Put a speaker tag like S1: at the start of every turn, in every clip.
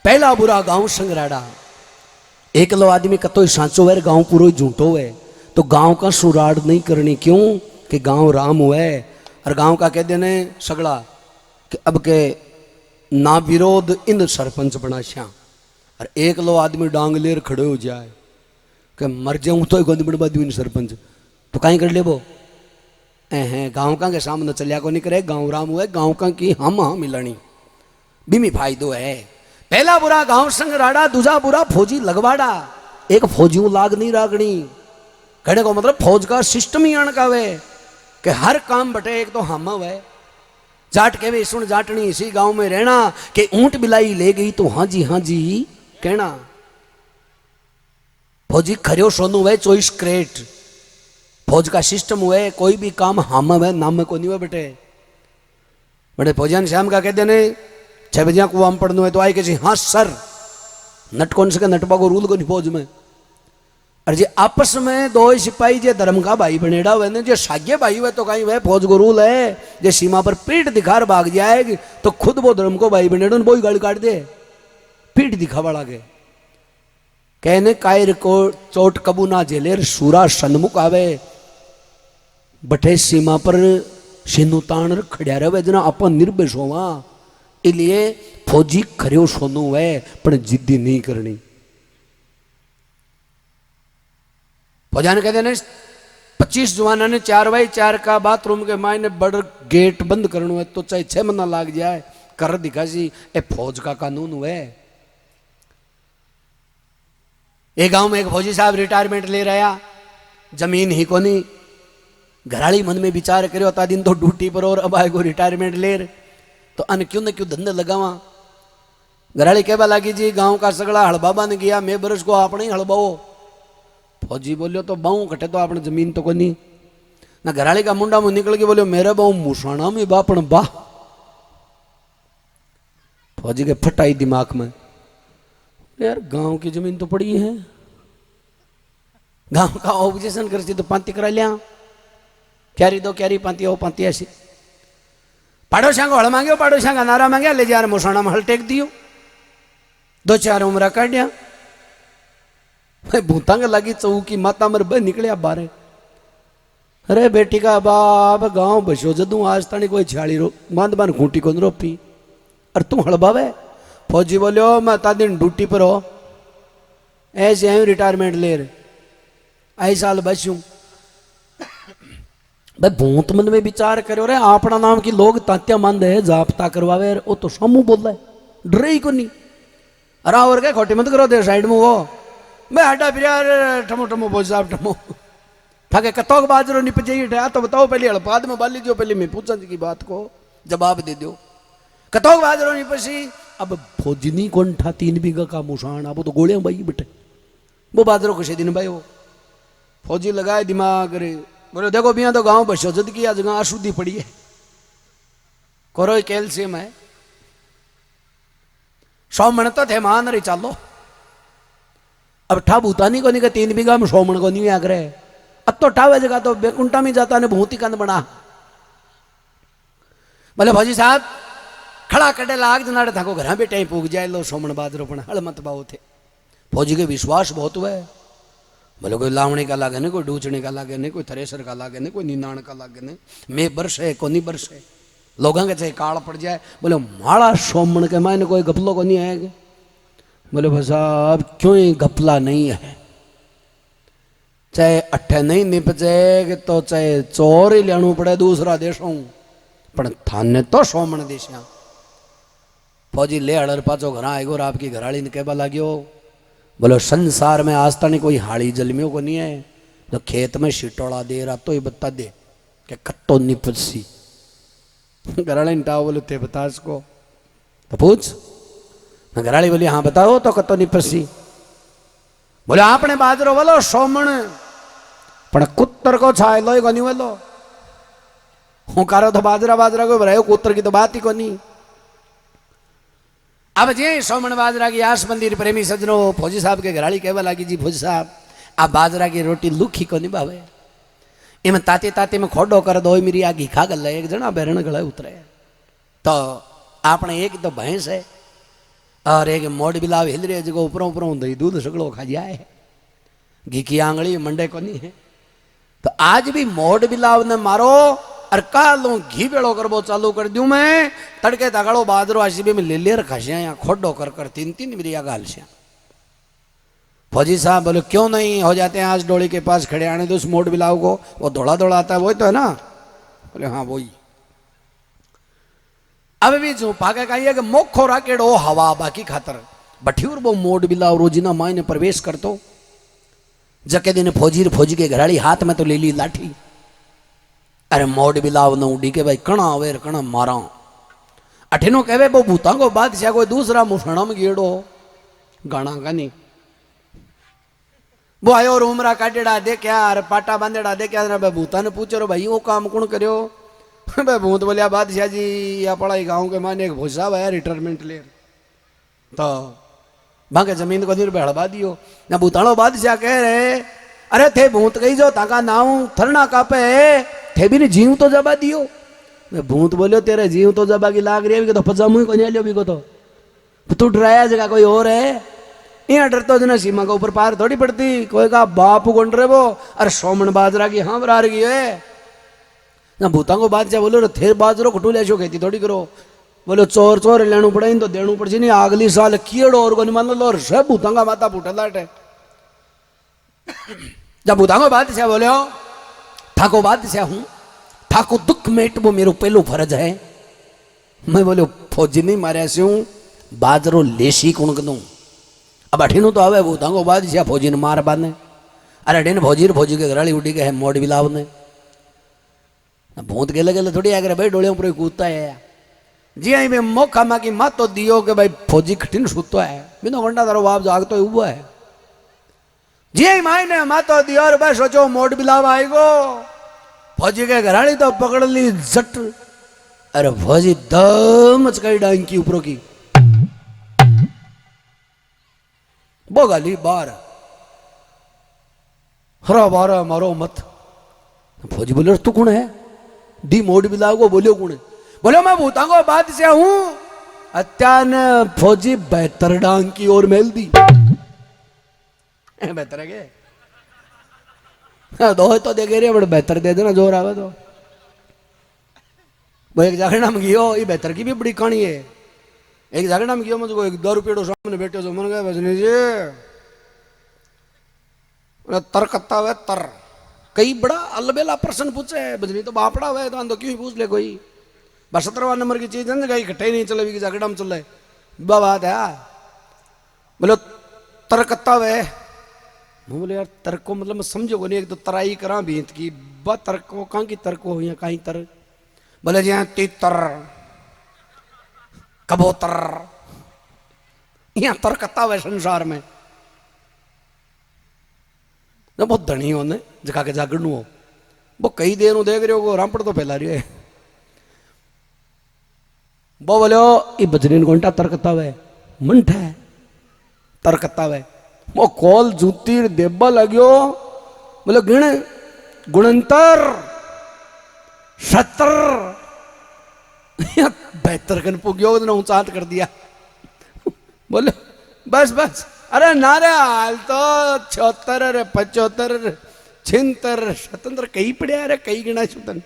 S1: पहला बुरा गांव संगराड़ा। एकलो आदमी कतो सांचो है, गांव पूरा झूठो है। तो गांव का सुराड़ नहीं करनी, क्यों कि गांव राम हुए। और गांव का कह देने सगड़ा कि अब के ना विरोध इन सरपंच बना श्या। और एकलो आदमी डांग लेर खड़े हो जाए कि मर जाऊं तो गंद बनवा दू इन सरपंच, तो कहीं कर ले वो गांव का के सामने चलिया को नहीं करे। गांव राम हुए, गांव का की हम मिलनी बिमी फायदो है। पहला बुरा गांव संगराड़ा, दूसरा बुरा फौजी लगवाड़ा। एक फौजियों लाग नहीं रागनी, कहने को मतलब फौज का सिस्टम ही अणकावे कि हर काम बटे एक तो हम है। जाट के भी सुन जाटनी इसी गांव में रहना कि ऊंट बिलाई ले गई तो हाँ जी कहना। फौजी खरियो सोनू है 24 क्रेट। फौज का सिस्टम हुए, कोई भी काम हम है नाम में को नहीं हुआ बेटे। बड़े फौजियान श्याम का कहते ने 6 बजे को हम पढ़नो है तो आई के हाँ सर, नट कौन से नटपा को रूल को नहीं फौज में। और जे आपस में दो सिपाही जे धर्म का भाई बनेड़ा हुए ने, जो साग्य भाई हुए तो कहीं वह फौज को रूल है। जे सीमा पर पीठ दिखार भाग जाएगी तो खुद वो धर्म को भाई बनेड़ा वो ही गाड़ी काट दे, पीठ दिखा बड़ा के। कहने कायर को चोट कबू ना झेले, सूरा सन्मुख आवे। बठे सीमा पर सिनु ताण खड़िया रहे जना अपन निर्भय होवा। इसलिए फौजी खरियो सोनू है पर जिद्दी नहीं करनी। फौजा ने कहते ने 25 जवाना ने 4x4 का बाथरूम के मायने बड़ गेट बंद करना है तो चाहे 6 महीना लाग जाए कर दिखा सी। ए फौज का कानून हुए। एक गांव में एक फौजी साहब रिटायरमेंट ले रहा, जमीन ही को नहीं। घराली मन में विचार करो ता दिन तो ड्यूटी पर और अब आए को रिटायरमेंट ले तो अन क्यों न क्यों धंधे लगावा। घराली कहवा लगी जी गांव का सगड़ा हड़बाबा ने किया, मैं बरस को अपने ही हड़बाओ। फौजी बोलियो तो बाऊ कटे तो आपने जमीन तो कोनी ना। घराली का मुंडा मुंह निकल के बोलियो मेरे बाऊ मुसाणा में बापन बा। फौजी के फटाई दिमाग में, यार गांव की जमीन तो पड़ी है, गांव का ऑब्जेक्शन करती तो पांती करा लिया। क्यारी दो क्यारी पांती हो पांती ऐसी। पाड़ोसिया को हल मांगो, पाड़ोसिया का नारा मांगया, ले जा मुसाणा में हल टेक दियो, 2-4 उमरा काट दिया। भूतांग लगी चौकी माता मर बह निकलिया बारे। अरे बेटी का बाप गांव बसो जदू आज तानी कोई छाड़ी रो मांद बान खूंटी को रोपी और तू हड़बावे। फौजी बोलियो मैं ता दिन ड्यूटी पर हो, ऐसे आयु रिटायरमेंट ले आई साल बसूं। भाई भूत मन में विचार करो रे, अपना नाम की लोग तात्या मंद है जापता करवावे, वो तो समूह बोल रहा है डरे ही को नहीं। अरे और क्या खोटी मत करो दे साइड में वो मैं हटा फिर यार ठमो ठमो बोझ साहब ठमो थाके कतोक बाजरो निप जाइए ठा तो बताओ पहले बाद में बाली जो पहले मैं पूछा की बात को जवाब दे दो। कतोक बाजरो निपसी अब फौजनी कौन ठा 3 बीघा का मुसाण अब तो गोलियां भाई बेटे वो बाजरो किसी दिन भाई वो फौजी लगाए दिमाग रे बोले देखो बिया तो गांव बसो जद की आज गांव अशुद्धि पड़ी है, करो कैल्शियम है 100 मन तो थे मान रही चालो। अब ठा भूतानी को नहीं का 3 बीघा में 100 मन को नहीं आग्रह। अब तो ठा जगह तो बेकुंठा में जाता ने भूति कंद बना। बोले फौजी साहब खड़ा कटे लाग जनाड़े था को घर बेटे पूग जाए लो 100 मन बाजरो पण हल मत बाओ थे। फौजी के विश्वास बहुत हुआ है। बोले कोई लावणे का लागे नहीं, कोई डूचने का लागे नहीं, कोई थ्रेसर का लागे नहीं, कोई निनाण का लागे नहीं, मैं बरस है को नहीं बरस है लोगों के चाहे काल पड़ जाए। बोले माड़ा 100 मन के मायने कोई गपलो को नहीं आएगा। बोले भाई साहब क्यों घपला नहीं है, चाहे अट्ठे नहीं निपजे तो चाहे चोर ही लेना पड़े दूसरा देशों पर थाने तो 100 मन देशिया। फौजी ले अड़र पाचो घर आएगो और आपकी घराली ने कहवा लाग्यो बोलो संसार में आज तक कोई हाड़ी जलमियों को नहीं है तो खेत में सिटोड़ा दे रहा तो ये बता दे कि कत्तो निपसी। घराली ने बोले थे बता इसको तो पूछ। घराली बोली हाँ बताओ तो कत्तो निपसी। बोले आपने बाजरो बोलो 100 मन पण कुत्तर को छाए लो को नहीं बोलो हूँ कारो तो बाजरा बाजरा को भरायो कुत्तर की तो बात ही को नहीं। अब जे 100 मन बाजरा की आस मंदिर प्रेमी सजनों फौजी साहब के घराली कहवा लगी जी फौजी साहब आप बाजरा की रोटी लुखी को नहीं भावे इमें ताते ताते में खोडो कर दो मेरी आगी खा गल एक जना बैरण गले उतरे तो आपने एक तो भैंस है और एक मोड़ बिलाव हिल रही है जो ऊपर ऊपर दही दूध सगड़ो खा जाए घी की आंगली मंडे को नहीं है। तो आज भी मोड़ बिलाव ने मारो और कालो घी बेड़ो करबो चालू कर दूं मैं तड़के तगड़ो बाजरो आशीबे में ले लेर खसिया या खोडो कर कर तीन तीन मिरिया गाल से। फौजी साहब बोले क्यों नहीं हो जाते हैं आज डोली के पास खड़े आने दो उस मोड़ बिलाव को, वो दौड़ा दौड़ा आता है वही तो है ना। बोले हाँ वही। अब भी जो पाके कही है कि मोखो राकेड़ो हवा बाकी खातर बठियूर वो मोड़ बिलाव रोजीना माई ने प्रवेश कर तो जके दिन फौजी के घराड़ी हाथ में तो ले ली लाठी। अरे मोड़ बिलाव न उड़ी के भाई कणा अवेर कणा मारा अठिनो कहवे वो भूता को बादशाह कोई दूसरा मुफणम गेड़ो गाना का नहीं। वो आयो रूमरा काटेड़ा देखा अरे पाटा बांधेड़ा देखा भूता ने पूछो रो भाई वो काम कौन करो। भाई भूत बोलिया बादशाह जी या पढ़ाई गाँव के माने एक भूसा है रिटायरमेंट ले तो भागे जमीन को हड़बा दियो ना। भूताणो बादशाह कह रहे अरे थे भूत कही जो ताका नाव थरना कापे थे भी ने जीव तो जबा दियो। भूत बोलियो तेरे जीव तो जबा की लाग रही है तो पजामू को नहीं लियो भी को तो तू डराया जगह कोई और है यहाँ डर तो जना सीमा के ऊपर पार थोड़ी पड़ती कोई का बाप गुंड रहे वो अरे सोमन बाजरा की हाँ बरार की है ना। भूता को बादशाह बोलो थे बाजरो खटू ले शो खेती थोड़ी करो। बोलो चोर चोर लेनू पड़े तो देनू पड़ नहीं अगली साल कीड़ो और को नहीं मान लो सब भूतांगा माता फूटा लाटे। जब भूतांगो बादशाह बोले ठाको बादशाह हूं ठाको दुख मेट वो मेरो पहलो फर्ज है। मैं बोलो फौजी नहीं मारे से हूं बाजरो लेसी कौन कदू। अब अठीनू तो आवे भूतांगो बादशाह फौजी ने मार बाने अरे अठीन फौजी के घराली उठी गए मोड़ बिलाव ने भूत गेले गेले थोड़ी आगे भाई डोले ऊपर कूदता है जी आई में मौका मा की मत तो दियो कि भाई फौजी कठिन सुतो है बिनो घंटा तारो बाप जाग तो हुआ है जी आई माई ने मत तो दियो और बस सोचो मोड़ बिलाव आएगो। फौजी के घराड़ी तो पकड़ ली झट अरे फौजी दम चकाई डांग की ऊपर की वो गाली बार हरा बारा मारो मत। फौजी बोले तू कौन है डी मोड़ बिलाव को बोलियो कौन है। बोलो मैं भूतांगो बादशाह हूं। अत्यान फौजी बेहतर डांग की ओर मेल दी बेहतर है क्या दो तो देखे रहे बड़े बेहतर दे देना जोर आवे तो। वो एक जागरणा में गियो ये बेहतर की भी बड़ी कहानी है। एक जागरणा में गियो मुझको एक 10 रुपये सामने बैठे जो मन गए बजने जी तर कत्ता हुआ तर कई बड़ा अलबेला प्रश्न पूछे बजनी तो बापड़ा हुआ है तो क्यों पूछ ले कोई 17वां नंबर की चीज है इकट्ठे ही नहीं चले भी जागड़ा में चले बात है। बोलो तरकत्ता वे बोले यार तर्क को मतलब मैं समझो को नहीं एक तो तराई करा भीत की ब तर्क को कहाँ की तर्क हो या कहीं तर बोले जी यहाँ तीतर कबूतर यहाँ तरकत्ता वे संसार में ना बहुत धनी होने जगा के जागड़ू हो वो कई देर देख रहे हो रामपड़ तो फैला रही है। वो बोलो ये बजरीन घंटा तरकता वे मंठ है तरकता वे वो कॉल जूती देबा लग्यो बोलो गिण गुणंतर सतर बेहतर कन पुग्यो ना ऊंचात कर दिया। बोलो बस बस अरे नारे हाल तो 76 अरे 75 76 स्वतंत्र कई पड़े अरे कई गिना सुतन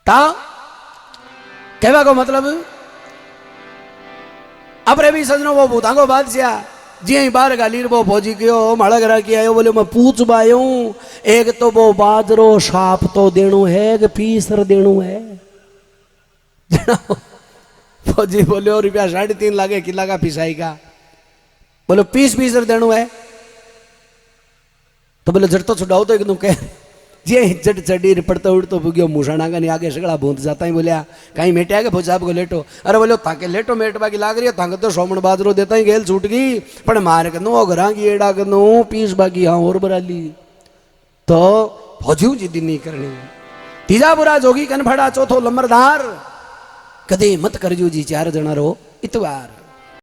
S1: ता कहवा को मतलब अब रे भी सजनो वो भूतांगो बादशाह जी बाहर गाली वो फौजी कहो माड़ा घरा की आयो बोले मैं पूछ बायो एक तो वो बाजरो साप तो देणो है कि पीसर देणो है। फौजी बोले और रुपया 3.5 लाख किला का पिसाई का बोलो पीसर देणो है तो बोले झट तो छुड़ाओ तो एकदम कह जी झट चढ़ी पड़ता उड़तो पुग्यो मूसाणा का नहीं आगे सगड़ा भूत जाता ही बोलिया कहीं मेटे आगे फौजा को लेटो अरे बोलो ताके लेटो मेट बाकी लाग रही है ताके तो सोमन बाजरो देता ही गेल छूट गई पर मार कनो घरा की एड़ा कनो पीस बाकी हाँ और बरा ली तो फौजी जिद्दी नहीं करनी। तीजा बुरा जोगी कन फड़ा चौथो लंबरदार कदे मत करजो जी 4 जना रो इतवार